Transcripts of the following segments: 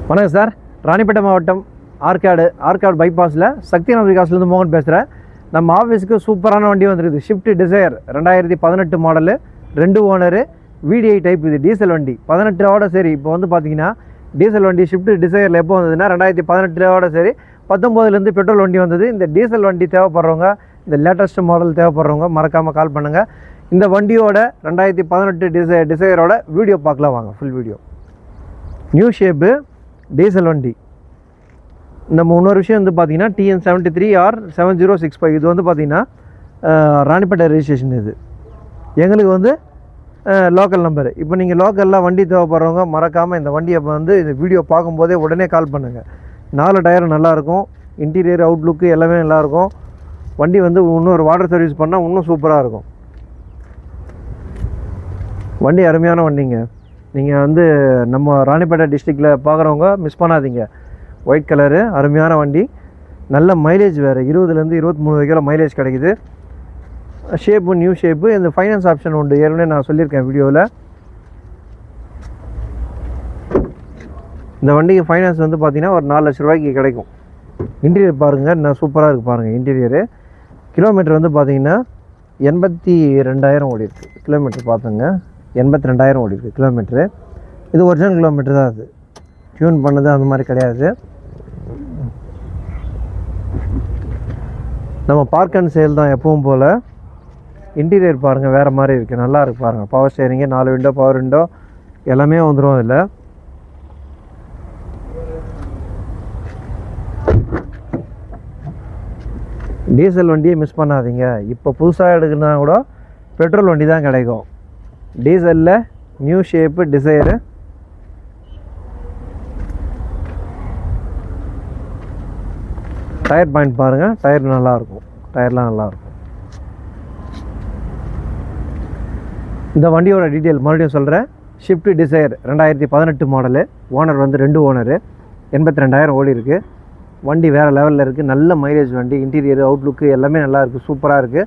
வணக்கம் சார். ராணிப்பேட்டை மாவட்டம் ஆற்காடு பைபாஸில் சக்தி நகர்லேருந்து மோகன் பேசுகிறேன். நம்ம ஆஃபீஸுக்கு சூப்பரான வண்டி வந்துருக்குது. Swift Dzire 2018 model, 2 owner, VDI type. இது டீசல் வண்டி 18ஓட சரி. இப்போ வந்து பார்த்தீங்கன்னா டீசல் வண்டி ஷிஃப்ட் டிசையரில் எப்போ வந்ததுன்னா 2018ஓட சரி 19லேருந்து பெட்ரோல் வண்டி வந்தது. இந்த டீசல் வண்டி தேவைப்படுறவங்க, இந்த லேட்டஸ்ட் மாடல் தேவைப்படுறவங்க மறக்காமல் கால் பண்ணுங்கள். இந்த வண்டியோட 2018 டிசையரோட வீடியோ பார்க்கலாம் வாங்க. Full video. New shape diesel வண்டி. நம்ம இன்னொரு விஷயம் வந்து பார்த்தீங்கன்னா TN73R7065. இது வந்து பார்த்தீங்கன்னா ராணிப்பேட்டை ரெஜிஸ்ட்ரேஷன். இது எங்களுக்கு வந்து லோக்கல் நம்பரு. இப்போ நீங்கள் லோக்கலில் வண்டி தேவைப்படுறவங்க மறக்காமல் இந்த வண்டியை வந்து இந்த வீடியோ பார்க்கும்போதே உடனே கால் பண்ணுங்கள். 4 டயரும் நல்லாயிருக்கும், இன்டீரியர் அவுட்லுக்கு எல்லாமே நல்லாயிருக்கும். வண்டி வந்து இன்னொரு வாட்டர் சர்வீஸ் பண்ணால் இன்னும் சூப்பராக இருக்கும். வண்டி அருமையான வண்டிங்க. நீங்கள் வந்து நம்ம ராணிப்பேட்டை டிஸ்ட்ரிக்டில் பார்க்குறவங்க மிஸ் பண்ணாதீங்க. ஒயிட் கலரு அருமையான வண்டி, நல்ல மைலேஜ் வேறு. 20லேருந்து 23 வரைக்கும் மைலேஜ் கிடைக்குது. Shape new shape. இந்த ஃபைனான்ஸ் ஆப்ஷன் உண்டு, ஏற்கனவே நான் சொல்லியிருக்கேன் வீடியோவில். இந்த வண்டிக்கு ஃபைனான்ஸ் வந்து பார்த்திங்கன்னா ஒரு 4 லட்ச ரூபாய்க்கு கிடைக்கும். இன்டீரியர் பாருங்கள், நான் சூப்பராக இருக்குது பாருங்கள் இன்டீரியரு. கிலோமீட்டர் வந்து பார்த்திங்கன்னா 82,000 ஓடி இருக்குது. கிலோமீட்டர் பார்த்துங்க, 82,000 ஓடி இருக்குது கிலோமீட்ரு. இது ஒரிஜினல் கிலோமீட்டர் தான். அது டியூன் பண்ணது அந்த மாதிரி கிடையாது. நம்ம பார்க் அண்ட் சேல் தான் எப்பவும் போல். இன்டீரியர் பாருங்கள் வேறு மாதிரி இருக்குது, நல்லா இருக்குது பாருங்கள். Power steering, 4 window, power window எல்லாமே வந்துடும் அதில். டீசல் வண்டியை மிஸ் பண்ணாதீங்க. இப்போ புதுசாக எடுக்குன்னா கூட பெட்ரோல் வண்டி தான் கிடைக்கும். டீசலில் நியூ ஷேப்பு டிசையரு. டயர் பாயிண்ட் பாருங்கள், டயர் நல்லாயிருக்கும், டயர்லாம் நல்லாயிருக்கும். இந்த வண்டியோட டீட்டெயில் மறுபடியும் சொல்கிறேன். ஷிஃப்ட் டிசையர் 2018 மாடலு, ஓனர் வந்து 2 ஓனரு, 82,000 ஓடி இருக்குது. வண்டி வேறு லெவலில் இருக்குது, நல்ல மைலேஜ் வண்டி. இன்டீரியர் அவுட்லுக்கு எல்லாமே நல்லா இருக்குது, சூப்பராக இருக்குது.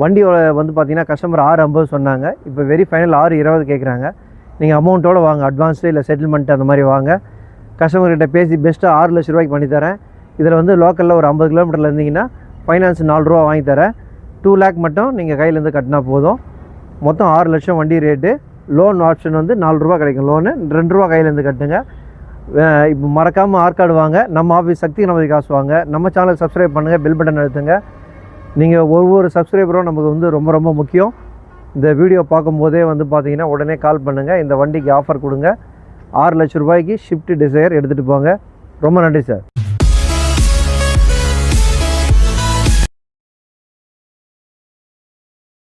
வண்டியோட வந்து பார்த்திங்கன்னா கஸ்டமர் 650 சொன்னாங்க. இப்போ வெரி ஃபைனல் 620 கேட்குறாங்க. நீங்கள் அமௌண்ட்டோடு வாங்க, அட்வான்ஸு இல்லை செட்டில்மெண்ட் அந்த மாதிரி வாங்க. கஸ்டமர்கிட்ட பேசி பெஸ்ட்டாக 6 லட்ச ரூபாய்க்கு பண்ணித்தரேன். இதில் வந்து லோக்கலில் ஒரு 50 கிலோமீட்டரில் இருந்தீங்கன்னா ஃபைனான்ஸ் 4 ரூபா வாங்கி தரேன். 2 லேக் மட்டும் நீங்கள் கையிலேருந்து கட்டினா போதும். மொத்தம் 6 லட்சம் வண்டி ரேட்டு. லோன் ஆப்ஷன் வந்து 4 ரூபா கிடைக்கும். லோனு 2 ரூபா கையிலேருந்து கட்டுங்க. இப்போ மறக்காமல் ஆற்காடு வாங்க. நம்ம ஆஃபீஸ் சக்தி நமது காசு வாங்க. நம்ம சேனல் சப்ஸ்கிரைப் பண்ணுங்கள், பெல் பட்டன் அழுத்துங்க. நீங்கள் ஒவ்வொரு சப்ஸ்கிரைபரும் நமக்கு வந்து ரொம்ப ரொம்ப முக்கியம். இந்த வீடியோ பார்க்கும்போதே வந்து பார்த்தீங்கன்னா உடனே கால் பண்ணுங்கள். இந்த வண்டிக்கு ஆஃபர் கொடுங்க. 6 லட்ச ரூபாய்க்கு ஷிஃப்ட் டிசையர் எடுத்துகிட்டு போங்க. ரொம்ப நன்றி சார்.